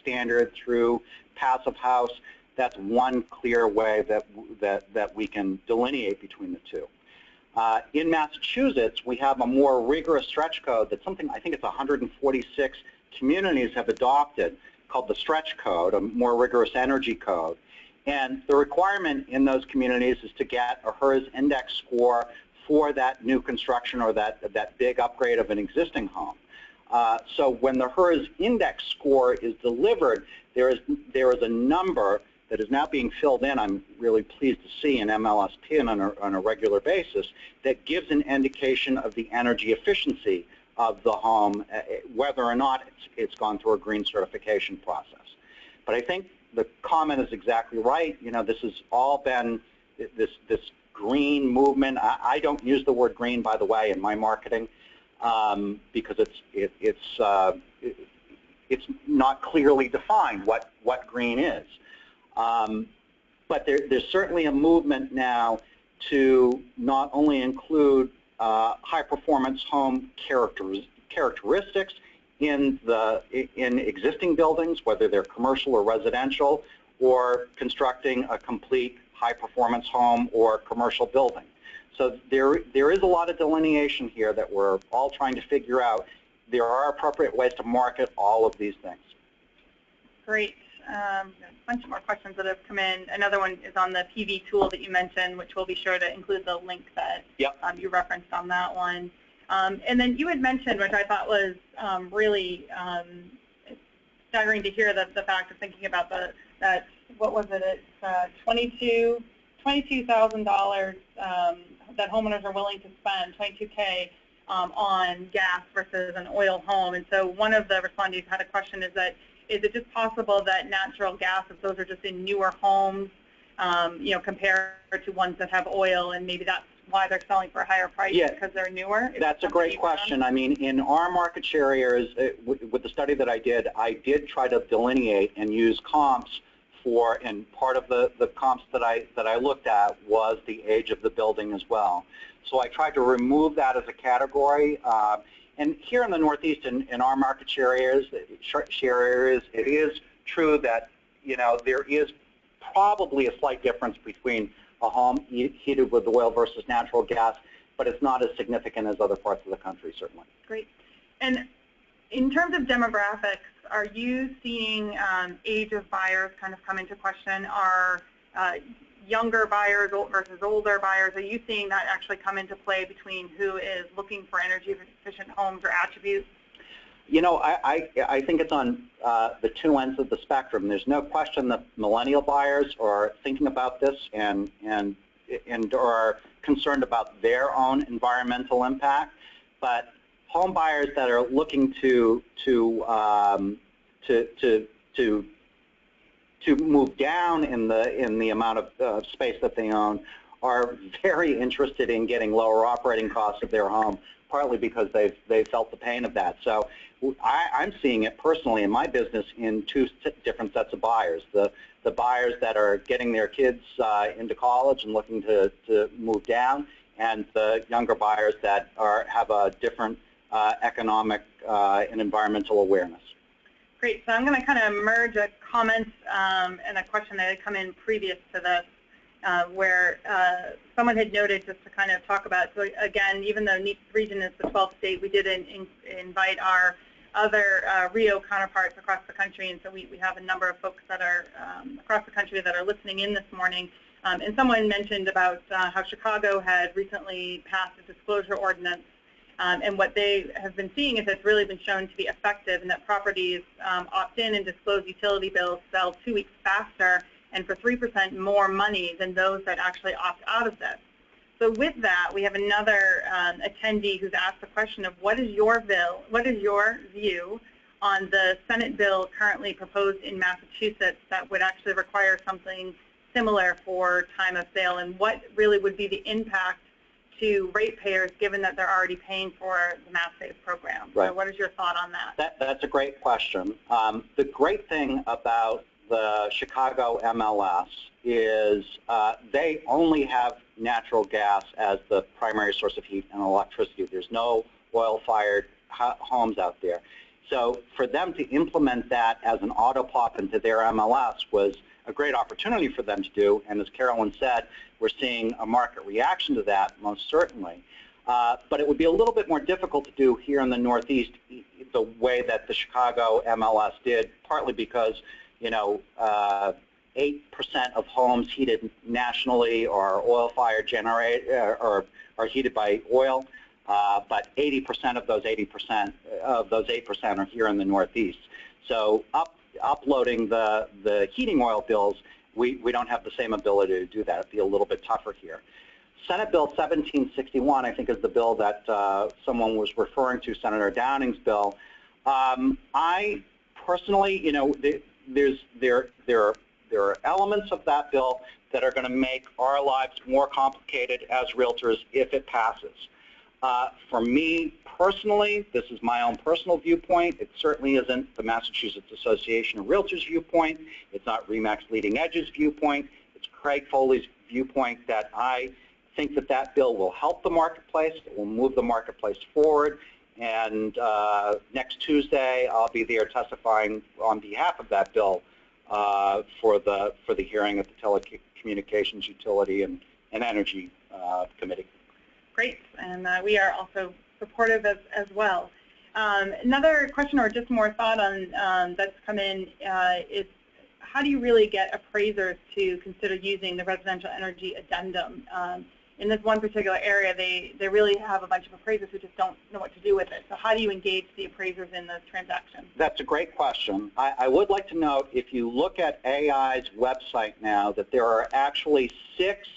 Standard, through Passive House, that's one clear way that we can delineate between the 2. In Massachusetts, we have a more rigorous stretch code that's something, I think it's 146 communities have adopted, called the stretch code, a more rigorous energy code. And the requirement in those communities is to get a HERS index score for that new construction or that big upgrade of an existing home. So when the HERS index score is delivered, there is a number that is now being filled in, I'm really pleased to see, in MLS PIN on a regular basis, that gives an indication of the energy efficiency of the home, whether or not it's gone through a green certification process. But I think the comment is exactly right. You know, this has all been this green movement. I don't use the word green, by the way, in my marketing because it's not clearly defined what green is. But there's certainly a movement now to not only include high-performance home characteristics in existing buildings, whether they're commercial or residential, or constructing a complete high-performance home or commercial building. So there is a lot of delineation here that we're all trying to figure out. There are appropriate ways to market all of these things. Great. A bunch more questions that have come in. Another one is on the PV tool that you mentioned, which we'll be sure to include the link that you referenced on that one. And then you had mentioned, which I thought was really staggering to hear, the fact of thinking about that what was it? It's $22,000 that homeowners are willing to spend, $22K on gas versus an oil home. And so one of the respondents had a question: is it just possible that natural gas, if those are just in newer homes, you know, compared to ones that have oil, and maybe that's why they're selling for a higher price because they're newer? That's a great question. I mean, in our market share areas, with the study that I did try to delineate and use comps for, and part of the comps that I looked at was the age of the building as well. So I tried to remove that as a category. And here in the Northeast, in our market share areas, it is true that, you know, there is probably a slight difference between a home heated with oil versus natural gas, but it's not as significant as other parts of the country, certainly. Great. And in terms of demographics, are you seeing age of buyers kind of come into question? Are younger buyers versus older buyers, are you seeing that actually come into play between who is looking for energy-efficient homes or attributes? You know, I think it's on the two ends of the spectrum. There's no question that millennial buyers are thinking about this and are concerned about their own environmental impact, but home buyers that are looking to move down in the amount of space that they own are very interested in getting lower operating costs of their home, partly because they've felt the pain of that. So I'm seeing it personally in my business in two different sets of buyers. The buyers that are getting their kids into college and looking to move down, and the younger buyers that have a different economic and environmental awareness. Great. So I'm going to kind of merge a comment and a question that had come in previous to this, where someone had noted, just to kind of talk about, so again, even though Neat region is the 12th state, we did invite our other Rio counterparts across the country, and so we have a number of folks that are across the country that are listening in this morning. And someone mentioned about how Chicago had recently passed a disclosure ordinance, and what they have been seeing is it's really been shown to be effective, and that properties opt in and disclose utility bills sell 2 weeks faster and for 3% more money than those that actually opt out of this. So with that, we have another attendee who's asked the question of what is your view on the Senate bill currently proposed in Massachusetts that would actually require something similar for time of sale, and what really would be the impact to ratepayers given that they're already paying for the Mass Save program? Right. So what is your thought on that? That's a great question. The great thing about the Chicago MLS is they only have natural gas as the primary source of heat and electricity. There's no oil-fired homes out there. So for them to implement that as an auto pop into their MLS was a great opportunity for them to do, and as Carolyn said, we're seeing a market reaction to that, most certainly. But it would be a little bit more difficult to do here in the Northeast the way that the Chicago MLS did, partly because, you know, 8% of homes heated nationally are oil-fired or are heated by oil, but 80% of those 8% are here in the Northeast. So uploading the heating oil bills, we don't have the same ability to do that. It'd be a little bit tougher here. Senate Bill 1761, I think, is the bill that someone was referring to, Senator Downing's bill. I personally, you know, there are elements of that bill that are going to make our lives more complicated as realtors if it passes. For me personally, this is my own personal viewpoint. It certainly isn't the Massachusetts Association of Realtors viewpoint. It's not RE/MAX Leading Edge's viewpoint. It's Craig Foley's viewpoint that I think that bill will help the marketplace. It will move the marketplace forward. And next Tuesday, I'll be there testifying on behalf of that bill for the hearing at the Telecommunications Utility and Energy Committee. Great, and we are also supportive as well. Another question, or just more thought on that's come in, is how do you really get appraisers to consider using the residential energy addendum? In this one particular area, they really have a bunch of appraisers who just don't know what to do with it. So how do you engage the appraisers in this transaction? That's a great question. I would like to note, if you look at AI's website now, that there are actually 6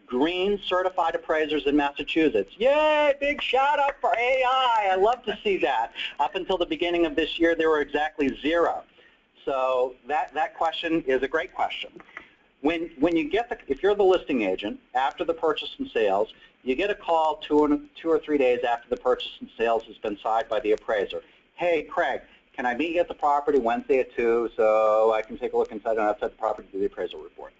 green certified appraisers in Massachusetts. Yay, big shout out for AI. I love to see that. Up until the beginning of this year, there were exactly 0. So that question is a great question. When you get if you're the listing agent, after the purchase and sales, you get a call 2 or 3 days after the purchase and sales has been signed by the appraiser. Hey, Craig, can I meet you at the property Wednesday at 2 so I can take a look inside and outside the property to do the appraisal report?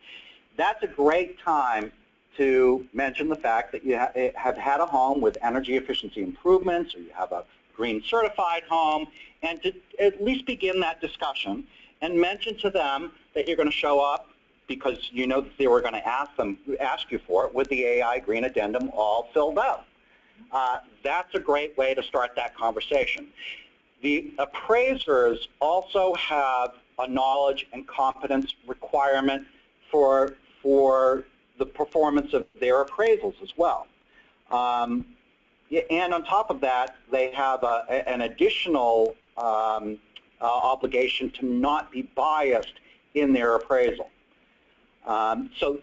That's a great time to mention the fact that you have had a home with energy efficiency improvements, or you have a green certified home, and to at least begin that discussion and mention to them that you're going to show up because you know that they were going to ask you for it with the AI green addendum all filled out. That's a great way to start that conversation. The appraisers also have a knowledge and competence requirement for the performance of their appraisals as well. And on top of that, they have an additional obligation to not be biased in their appraisal. So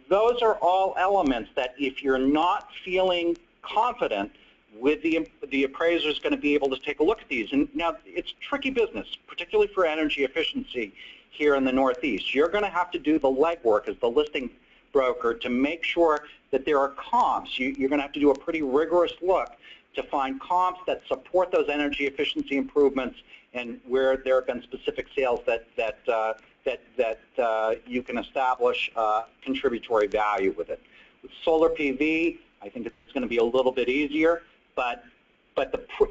those are all elements that if you're not feeling confident with the appraiser is going to be able to take a look at these. And now it's tricky business, particularly for energy efficiency here in the Northeast. You're going to have to do the legwork as the listing broker to make sure that there are comps. You're going to have to do a pretty rigorous look to find comps that support those energy efficiency improvements and where there have been specific sales that you can establish contributory value with it. With solar PV, I think it's going to be a little bit easier, but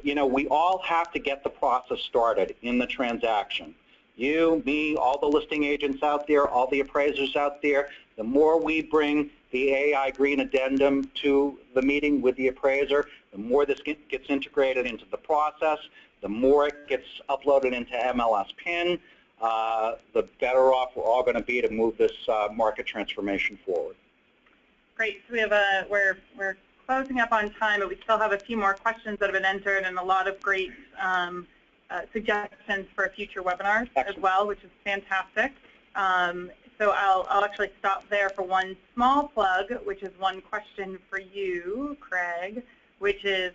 we all have to get the process started in the transaction. You, me, all the listing agents out there, all the appraisers out there, the more we bring the AI green addendum to the meeting with the appraiser, the more this gets integrated into the process, the more it gets uploaded into MLS PIN, the better off we're all going to be to move this market transformation forward. Great. So we have we're closing up on time, but we still have a few more questions that have been entered and a lot of great suggestions for future webinars as well, which is fantastic. So I'll actually stop there for one small plug, which is one question for you, Craig, which is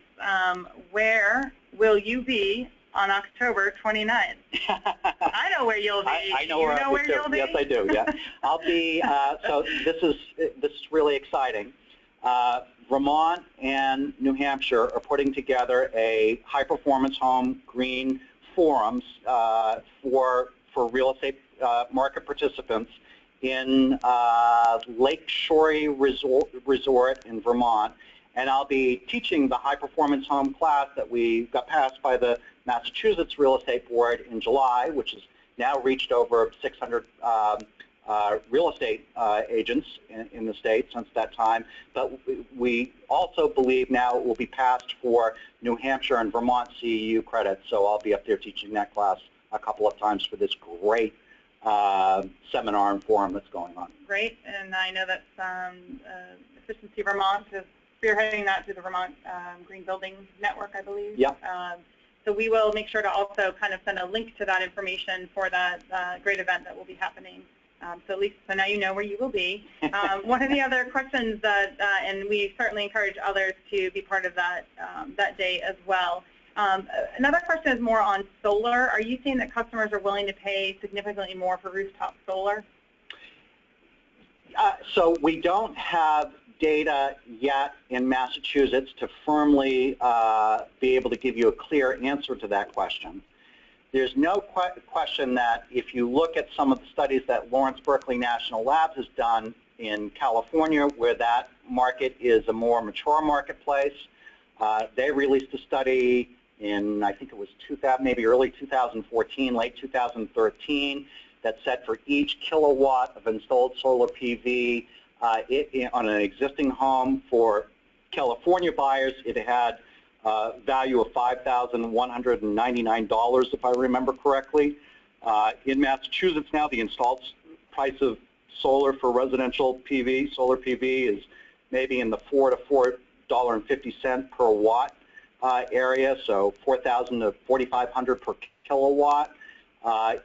where will you be on October 29th? I know where you'll be. I know where you'll be. Yes, I do. Yeah, I'll be. So this is really exciting. Vermont and New Hampshire are putting together a high-performance home green forums for real estate market participants in Lake Shore Resort in Vermont. And I'll be teaching the high-performance home class that we got passed by the Massachusetts Real Estate Board in July, which has now reached over 600 real estate agents in the state since that time. But we also believe now it will be passed for New Hampshire and Vermont CEU credits. So I'll be up there teaching that class a couple of times for this great seminar and forum that's going on. Great, and I know that Efficiency Vermont is spearheading that through the Vermont Green Building Network, I believe. Yep. So we will make sure to also kind of send a link to that information for that great event that will be happening. So at least so now you know where you will be. One of the other questions that, and we certainly encourage others to be part of that that day as well. Another question is more on solar. Are you seeing that customers are willing to pay significantly more for rooftop solar? So we don't have data yet in Massachusetts to firmly be able to give you a clear answer to that question. There's no question that if you look at some of the studies that Lawrence Berkeley National Labs has done in California, where that market is a more mature marketplace, they released a study in, I think it was maybe early 2014, late 2013, that said for each kilowatt of installed solar PV on an existing home for California buyers, it had value of $5,199, if I remember correctly. In Massachusetts now, the installed price of solar for residential PV, solar PV, is maybe in the $4 to $4.50 per watt area, so $4,000 to $4,500 per kilowatt.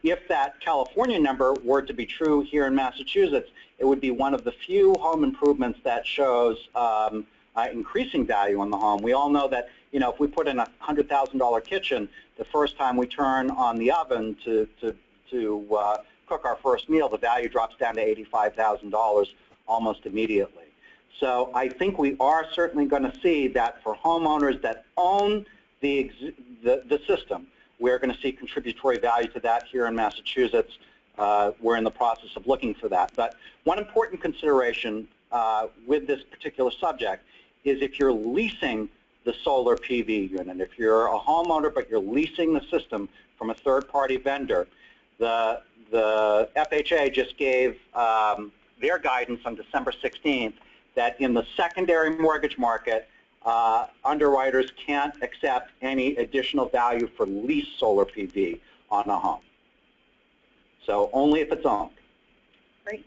If that California number were to be true here in Massachusetts, it would be one of the few home improvements that shows increasing value on the home. We all know that, you know, if we put in a $100,000 kitchen, the first time we turn on the oven to cook our first meal, the value drops down to $85,000 almost immediately. So I think we are certainly going to see that for homeowners that own the system, we're going to see contributory value to that here in Massachusetts. We're in the process of looking for that. But one important consideration with this particular subject is if you're leasing the solar PV unit. If you're a homeowner but you're leasing the system from a third-party vendor, the FHA just gave their guidance on December 16th that in the secondary mortgage market, underwriters can't accept any additional value for leased solar PV on a home. So only if it's owned. Great.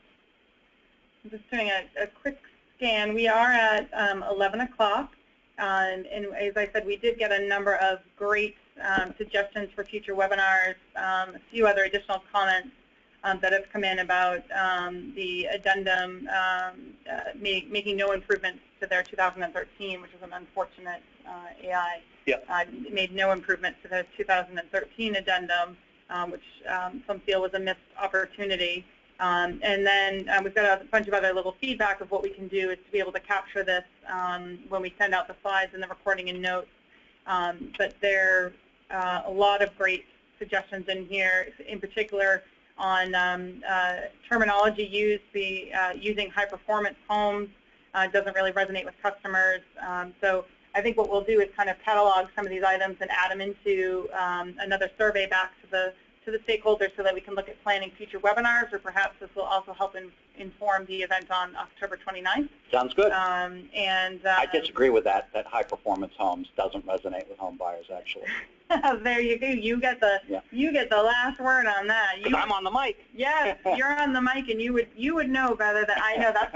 I'm just doing a quick scan. We are at 11 o'clock. And as I said, we did get a number of great suggestions for future webinars, a few other additional comments that have come in about the addendum making no improvements to their 2013, which is an unfortunate AI. Yep. Made no improvements to the 2013 addendum, which some feel was a missed opportunity. And then we've got a bunch of other little feedback of what we can do is to be able to capture this when we send out the slides and the recording and notes. But there are a lot of great suggestions in here, in particular on terminology used. Using high-performance homes doesn't really resonate with customers. So I think what we'll do is kind of catalog some of these items and add them into another survey back to the stakeholders so that we can look at planning future webinars, or perhaps this will also help inform the event on October 29th. Sounds good. I disagree with that high-performance homes doesn't resonate with home buyers, actually. There you go. You get the last word on that. I'm on the mic. Yeah, you're on the mic, and you would know better than I know. That's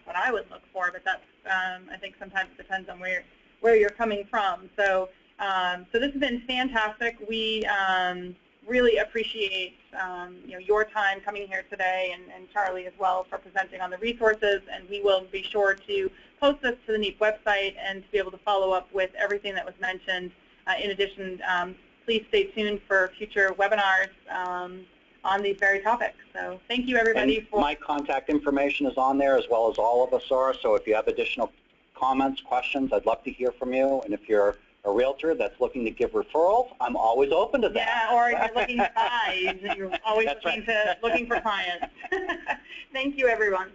what I would look for, but that's I think sometimes it depends on where you're coming from. So so this has been fantastic. We really appreciate your time coming here today, and Charlie as well for presenting on the resources, and we will be sure to post this to the NEAP website and to be able to follow up with everything that was mentioned. In addition, please stay tuned for future webinars on these very topics. So thank you, everybody. And my contact information is on there, as well as all of us are, so if you have additional comments, questions, I'd love to hear from you. And if you're a realtor that's looking to give referrals, I'm always open to that. Yeah, or if you're looking to buy, you're always looking for clients. Thank you, everyone.